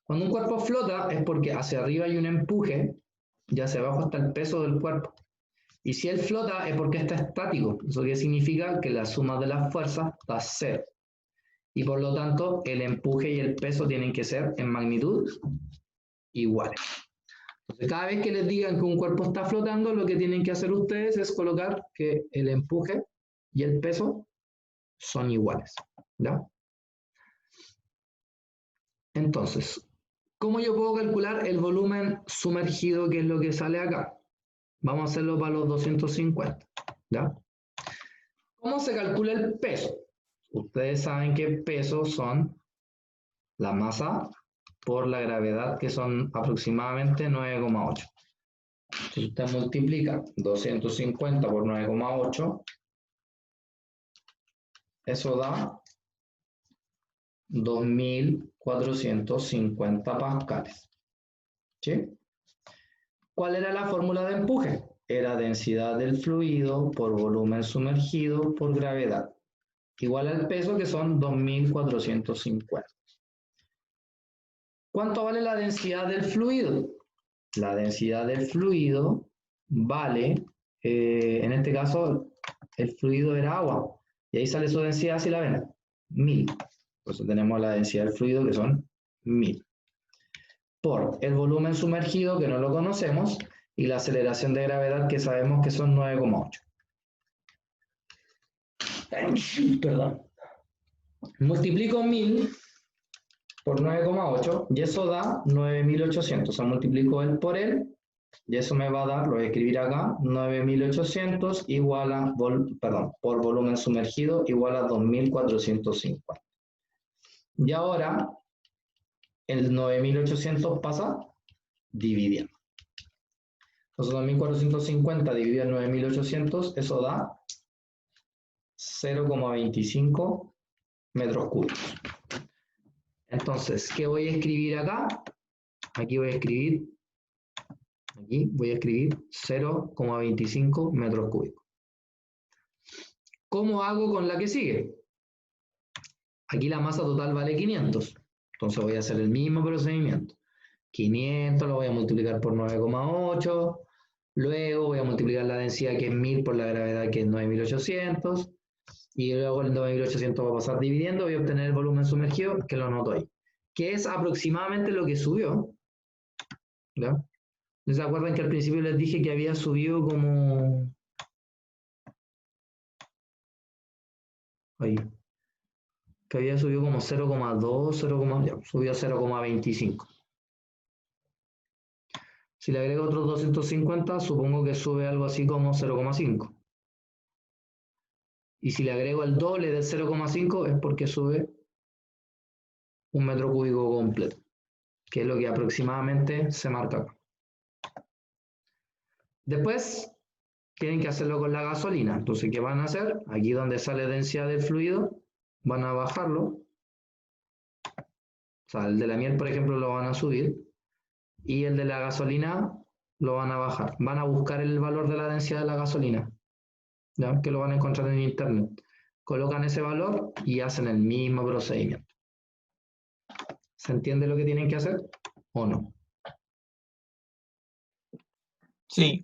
Cuando un cuerpo flota es porque hacia arriba hay un empuje y hacia abajo está el peso del cuerpo. Y si él flota es porque está estático. ¿Eso qué significa? Que la suma de las fuerzas da 0. Y por lo tanto, el empuje y el peso tienen que ser en magnitud iguales. Entonces, cada vez que les digan que un cuerpo está flotando, lo que tienen que hacer ustedes es colocar que el empuje y el peso son iguales. ¿Ya? Entonces, ¿cómo yo puedo calcular el volumen sumergido, que es lo que sale acá? Vamos a hacerlo para los 250. ¿Ya? ¿Cómo se calcula el peso? Ustedes saben que peso son la masa por la gravedad, que son aproximadamente 9,8. Si usted multiplica 250 por 9,8, eso da 2.450 pascales. ¿Sí? ¿Cuál era la fórmula de empuje? Era densidad del fluido por volumen sumergido por gravedad, igual al peso, que son 2.450. ¿Cuánto vale la densidad del fluido? La densidad del fluido vale, en este caso, el fluido era agua, y ahí sale su densidad, si la ven, 1000. Por eso tenemos la densidad del fluido, que son 1000. por el volumen sumergido, que no lo conocemos, y la aceleración de gravedad, que sabemos que son 9,8. Perdón. Multiplico 1000 por 9,8 y eso da 9800. O sea, multiplico él por él y eso me va a dar, lo voy a escribir acá, 9800 igual a, por volumen sumergido igual a 2450. Y ahora el 9800 pasa dividiendo. Entonces 2450 dividido en 9800, eso da 0,25 metros cúbicos. Entonces, ¿qué voy a escribir acá? Aquí voy a escribir 0,25 metros cúbicos. ¿Cómo hago con la que sigue? Aquí la masa total vale 500. Entonces voy a hacer el mismo procedimiento. 500 lo voy a multiplicar por 9,8. Luego voy a multiplicar la densidad, que es 1000, por la gravedad, que es 9800. Y luego el 9800 va a pasar dividiendo, voy a obtener el volumen sumergido, que lo anoto ahí, que es aproximadamente lo que subió. ¿Ya? ¿Se acuerdan que al principio les dije que había subido como... ahí. Que había subido como 0,2, subió a 0,25. Si le agrego otros 250, supongo que sube algo así como 0,5. Y si le agrego el doble del 0,5 es porque sube un metro cúbico completo, que es lo que aproximadamente se marca acá. Después tienen que hacerlo con la gasolina. Entonces, ¿qué van a hacer? Aquí donde sale densidad del fluido, van a bajarlo. O sea, el de la miel, por ejemplo, lo van a subir. Y el de la gasolina lo van a bajar. Van a buscar el valor de la densidad de la gasolina, ¿ya? Que lo van a encontrar en internet. Colocan ese valor y hacen el mismo procedimiento. ¿Se entiende lo que tienen que hacer o no?
Sí.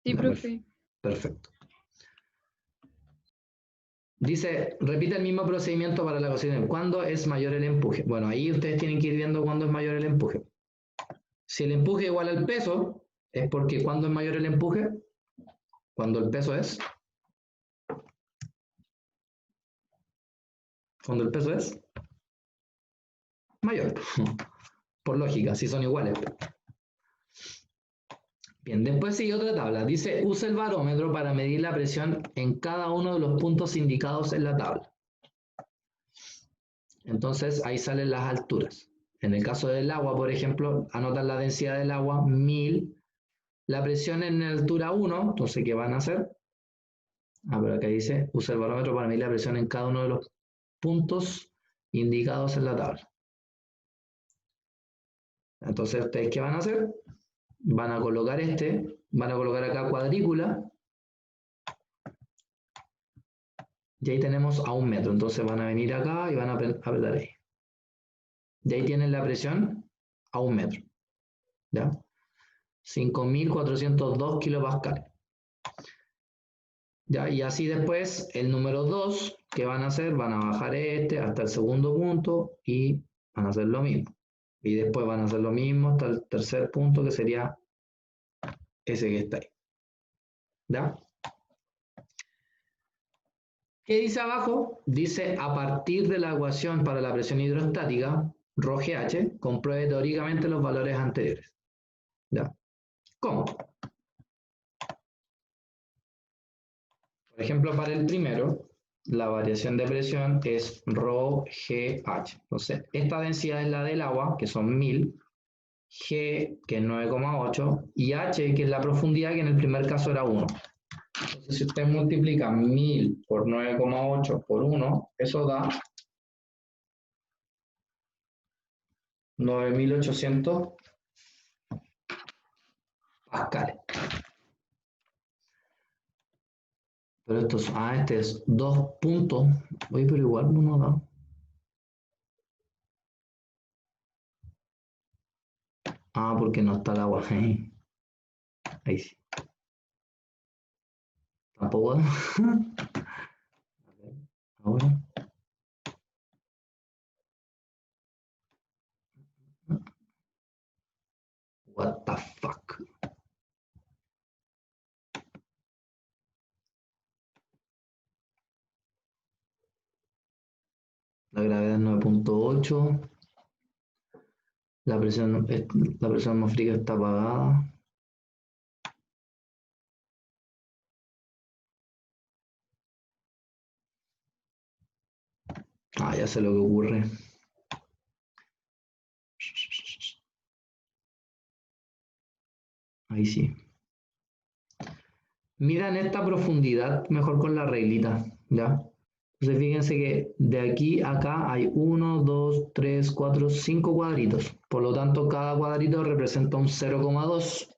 Sí,
Ya,
profe.
Perfecto. Dice, repite el mismo procedimiento para la gasolina. ¿Cuándo es mayor el empuje? Bueno, ahí ustedes tienen que ir viendo cuándo es mayor el empuje. Si el empuje es igual al peso, es porque ¿cuándo es mayor el empuje? Cuando el peso es... Cuando el peso es mayor. Por lógica, si son iguales. Bien, después sigue otra tabla. Dice, usa el barómetro para medir la presión en cada uno de los puntos indicados en la tabla. Entonces, ahí salen las alturas. En el caso del agua, por ejemplo, anotan la densidad del agua, 1000. La presión en altura 1, entonces, ¿qué van a hacer? Pero acá dice, usa el barómetro para medir la presión en cada uno de los puntos indicados en la tabla. Entonces, ¿ustedes qué van a hacer? Van a colocar van a colocar acá cuadrícula, y ahí tenemos a 1 metro. Entonces van a venir acá y van a apretar ahí. Y ahí tienen la presión a 1 metro. ¿Ya? 5.402 kilopascales. ¿Ya? Y así después, el número 2, ¿qué van a hacer? Van a bajar hasta el segundo punto y van a hacer lo mismo. Y después van a hacer lo mismo hasta el tercer punto, que sería ese que está ahí. ¿Ya? ¿Qué dice abajo? Dice, a partir de la ecuación para la presión hidrostática, ρGH, compruebe teóricamente los valores anteriores. ¿Ya? ¿Cómo? Por ejemplo, para el primero, la variación de presión es ρGH. Entonces, esta densidad es la del agua, que son 1000, G, que es 9,8, y H, que es la profundidad, que en el primer caso era 1. Entonces, si usted multiplica 1000 por 9,8 por 1, eso da 9800 pascales. Pero esto es, este es 2 puntos. Oye, pero igual no da. Porque no está el agua. Ahí sí. Tampoco da. Ahora. What the fuck. La gravedad es 9.8. La presión atmosférica está apagada. Ah, ya sé lo que ocurre. Ahí sí. Miran esta profundidad mejor con la reglita, ¿ya? Entonces fíjense que de aquí a acá hay 1, 2, 3, 4, 5 cuadritos. Por lo tanto, cada cuadrito representa un 0,2.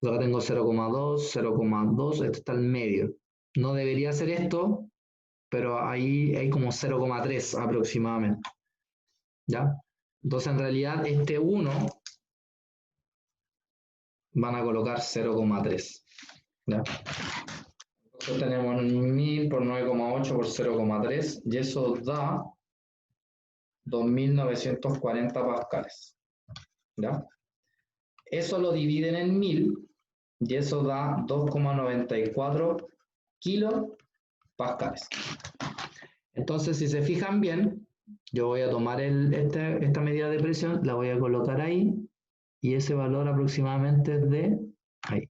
Acá tengo 0,2, 0,2, esto está al medio. No debería ser esto, pero ahí hay como 0,3 aproximadamente. ¿Ya? Entonces en realidad este 1 van a colocar 0,3. ¿Ya? Entonces tenemos 1000 por 9,8 por 0,3 y eso da 2940 pascales. ¿Ya? Eso lo dividen en 1000 y eso da 2,94 kilopascales. Entonces, si se fijan bien, yo voy a tomar esta medida de presión, la voy a colocar ahí y ese valor aproximadamente es de ahí,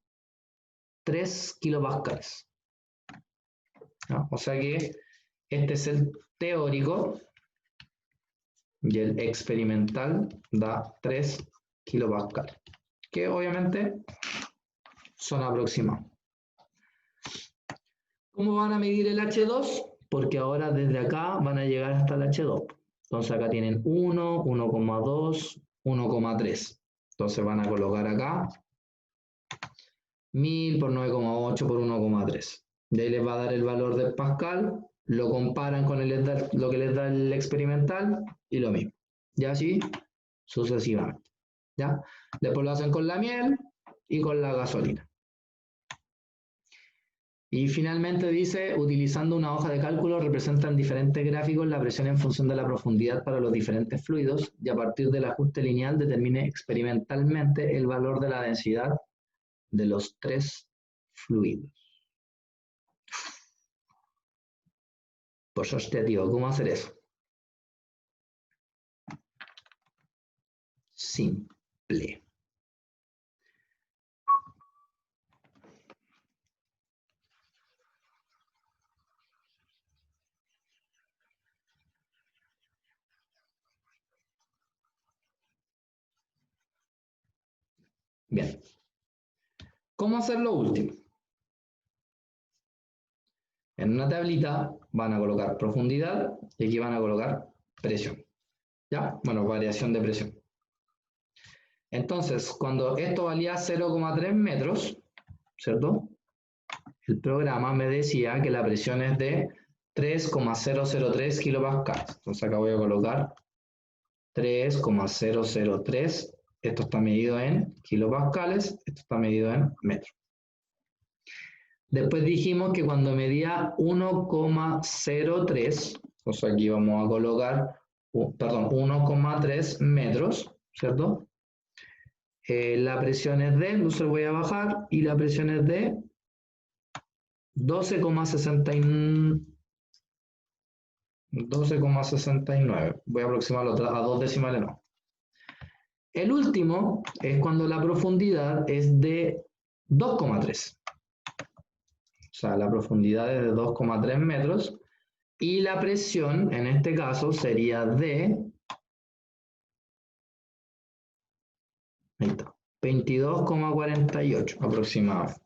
3 kilopascales. ¿No? O sea que este es el teórico y el experimental da 3 kilopascales, que obviamente son aproximados. ¿Cómo van a medir el H2? Porque ahora desde acá van a llegar hasta el H2. Entonces acá tienen 1, 1,2, 1,3. Entonces van a colocar acá 1000 por 9,8 por 1,3. De ahí les va a dar el valor de Pascal, lo comparan con lo que les da el experimental y lo mismo. Y así sucesivamente. ¿Ya? Después lo hacen con la miel y con la gasolina. Y finalmente dice, utilizando una hoja de cálculo, representan diferentes gráficos la presión en función de la profundidad para los diferentes fluidos y a partir del ajuste lineal determine experimentalmente el valor de la densidad de los 3 fluidos. Pues hostia, tío, ¿cómo hacer eso? Simple. Bien. ¿Cómo hacer lo último? En una tablita van a colocar profundidad y aquí van a colocar presión. ¿Ya? Bueno, variación de presión. Entonces, cuando esto valía 0,3 metros, ¿cierto? El programa me decía que la presión es de 3,003 kilopascales. Entonces acá voy a colocar 3,003. Esto está medido en kilopascales, esto está medido en metros. Después dijimos que cuando medía 1,03, o sea, aquí vamos a colocar, 1,3 metros, ¿cierto? La presión es de, entonces voy a bajar, y la presión es de 12,69. Voy a aproximarlo a 2 decimales más. El último es cuando la profundidad es de 2,3. O sea, la profundidad es de 2,3 metros y la presión en este caso sería de 22,48 aproximadamente.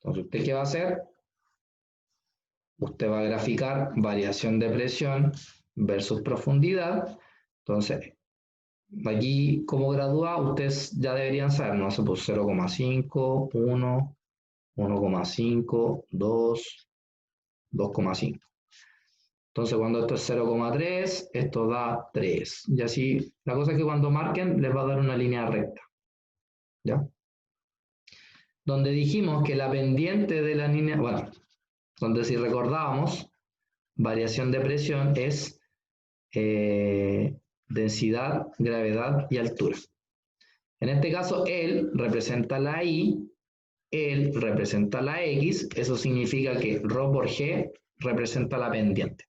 Entonces, ¿usted qué va a hacer? Usted va a graficar variación de presión versus profundidad. Entonces, aquí como graduado, ustedes ya deberían saber, no sé, pues 0,5, 1, 1,5, 2, 2,5. Entonces, cuando esto es 0,3, esto da 3. Y así, la cosa es que cuando marquen, les va a dar una línea recta. ¿Ya? Donde dijimos que la pendiente de la línea, bueno, donde si recordábamos, variación de presión es densidad, gravedad y altura. En este caso, él representa la Y, él representa la X, eso significa que ρ por G representa la pendiente.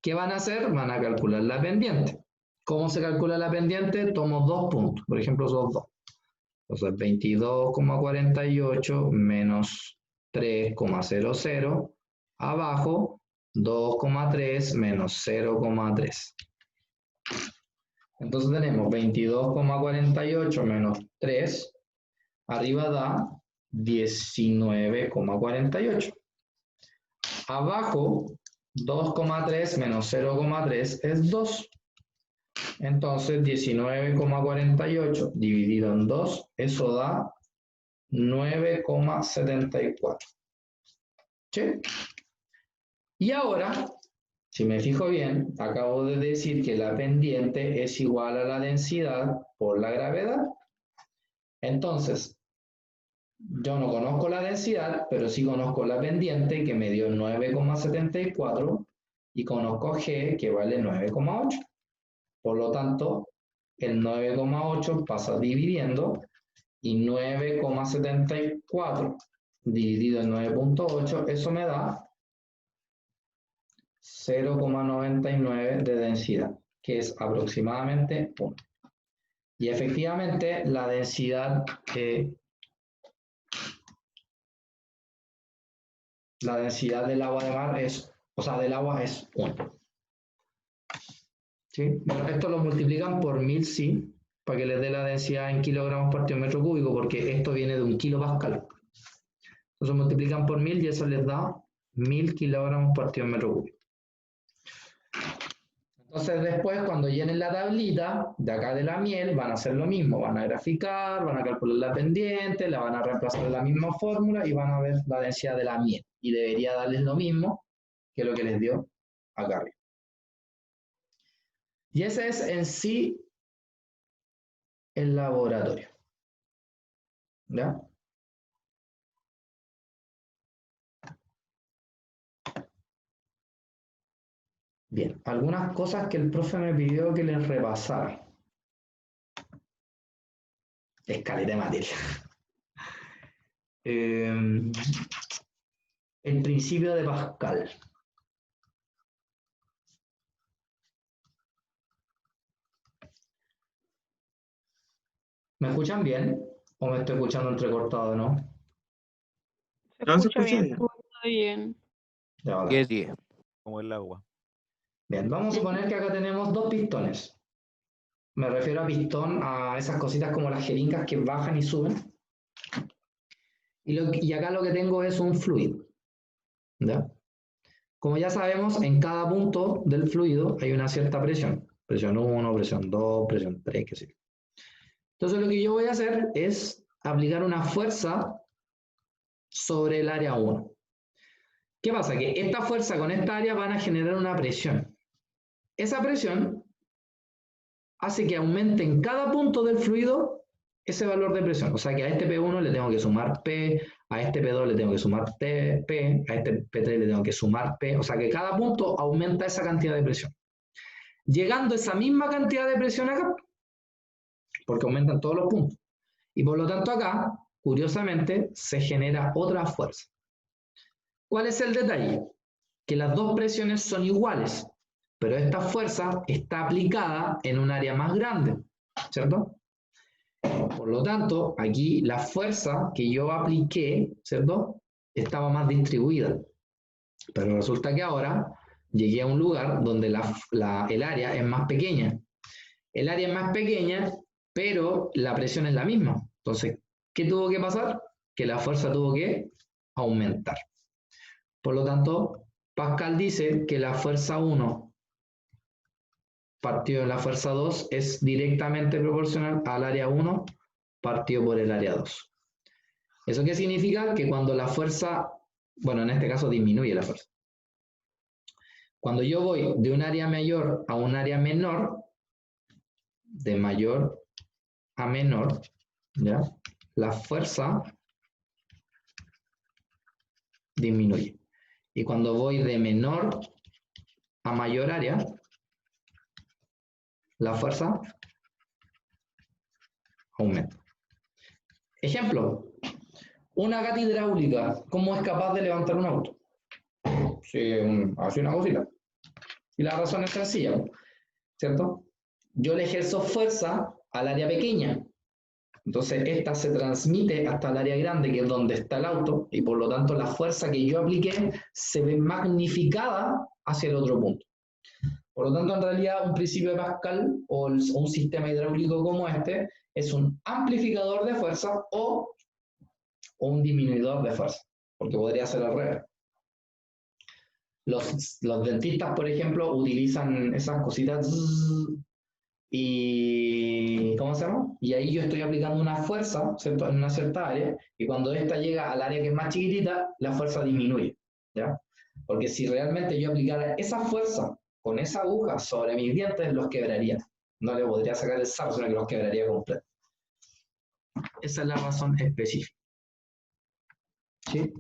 ¿Qué van a hacer? Van a calcular la pendiente. ¿Cómo se calcula la pendiente? Tomo 2 puntos, por ejemplo, esos 2. Entonces, 22,48 menos 3,00, abajo 2,3 menos 0,3. Entonces tenemos 22,48 menos 3, arriba da 19,48. Abajo, 2,3 menos 0,3 es 2. Entonces, 19,48 dividido en 2, eso da 9,74. ¿Sí? Y ahora, si me fijo bien, acabo de decir que la pendiente es igual a la densidad por la gravedad. Entonces, yo no conozco la densidad, pero sí conozco la pendiente, que me dio 9,74, y conozco G, que vale 9,8. Por lo tanto, el 9,8 pasa dividiendo, y 9,74 dividido en 9,8, eso me da 0,99 de densidad, que es aproximadamente 1. Y efectivamente, la densidad del agua de mar es, del agua es 1. ¿Sí? Bueno, esto lo multiplican por 1000, sí, para que les dé la densidad en kilogramos por metro cúbico, porque esto viene de 1 kilopascal. Entonces multiplican por 1000 y eso les da 1000 kilogramos por metro cúbico. Entonces después, cuando llenen la tablita de acá de la miel, van a hacer lo mismo. Van a graficar, van a calcular la pendiente, la van a reemplazar en la misma fórmula y van a ver la densidad de la miel. Y debería darles lo mismo que lo que les dio acá arriba. Y ese es en sí el laboratorio. ¿Ya? Bien, algunas cosas que el profe me pidió que les repasara. Escaleta de materia. El principio de Pascal. ¿Me escuchan bien? ¿O me estoy escuchando entrecortado, no?
Se
No se
escucha
escucha
bien,
bien.
todo bien.
Ya, vale.
10.
Como el agua.
Bien, vamos a suponer que acá tenemos 2 pistones. Me refiero a pistón, a esas cositas como las jeringas que bajan y suben. Y acá lo que tengo es un fluido. ¿Ya? Como ya sabemos, en cada punto del fluido hay una cierta presión. Presión 1, presión 2, presión 3, qué sé yo. Entonces lo que yo voy a hacer es aplicar una fuerza sobre el área 1. ¿Qué pasa? Que esta fuerza con esta área van a generar una presión. Esa presión hace que aumente en cada punto del fluido ese valor de presión. O sea que a este P1 le tengo que sumar P, a este P2 le tengo que sumar P, a este P3 le tengo que sumar P. O sea que cada punto aumenta esa cantidad de presión. Llegando a esa misma cantidad de presión acá, porque aumentan todos los puntos. Y por lo tanto acá, curiosamente, se genera otra fuerza. ¿Cuál es el detalle? Que las dos presiones son iguales, pero esta fuerza está aplicada en un área más grande, ¿cierto? Por lo tanto, aquí la fuerza que yo apliqué, ¿cierto? Estaba más distribuida. Pero resulta que ahora llegué a un lugar donde el área es más pequeña. El área es más pequeña, pero la presión es la misma. Entonces, ¿qué tuvo que pasar? Que la fuerza tuvo que aumentar. Por lo tanto, Pascal dice que la fuerza 1 partido de la fuerza 2 es directamente proporcional al área 1 partido por el área 2. ¿Eso qué significa? Que cuando la fuerza, bueno, en este caso disminuye la fuerza. Cuando yo voy de un área mayor a un área menor, de mayor a menor, ¿ya? La fuerza disminuye. Y cuando voy de menor a mayor área, la fuerza aumenta. Ejemplo, una gata hidráulica, ¿cómo es capaz de levantar un auto? Sí, hace una cosita. Y la razón es sencilla, ¿cierto? Yo le ejerzo fuerza al área pequeña. Entonces, esta se transmite hasta el área grande, que es donde está el auto, y por lo tanto la fuerza que yo apliqué se ve magnificada hacia el otro punto. Por lo tanto, en realidad, un principio de Pascal o un sistema hidráulico como este es un amplificador de fuerza o un disminuidor de fuerza, porque podría ser al revés. Los dentistas, por ejemplo, utilizan esas cositas y ¿cómo se llama? Y ahí yo estoy aplicando una fuerza, ¿cierto? En una cierta área, y cuando esta llega al área que es más chiquitita, la fuerza disminuye, ¿ya? Porque si realmente yo aplicara esa fuerza con esa aguja sobre mis dientes, los quebraría. No le podría sacar el sarro, sino que los quebraría completo. Esa es la razón específica. ¿Sí?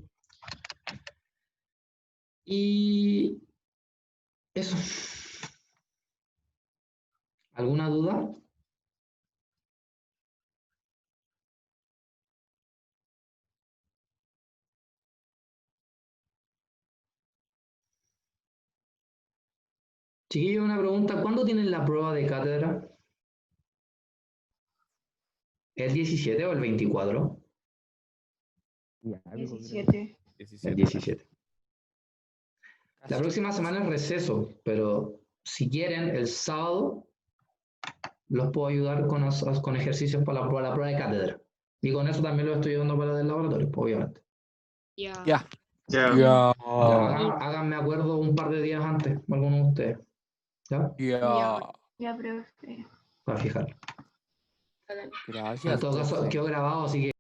Y eso. ¿Alguna duda? Chiquillo, una pregunta. ¿Cuándo tienen la prueba de cátedra? ¿El 17 o el 24?
Ya, algo podría-
17.
17.
El 17. La
Casi.
próxima semana es receso, pero si quieren, el sábado los puedo ayudar con ejercicios para la prueba de cátedra. Y con eso también lo estoy ayudando para el laboratorio, obviamente.
Ya.
Ya.
Ya.
Ya, háganme acuerdo un par de días antes, algunos de ustedes. ¿Ya?
Ya.
Ya, profe.
Para fijar.
Hágale.
Gracias.
En todo caso,
profe.
quedó grabado, así que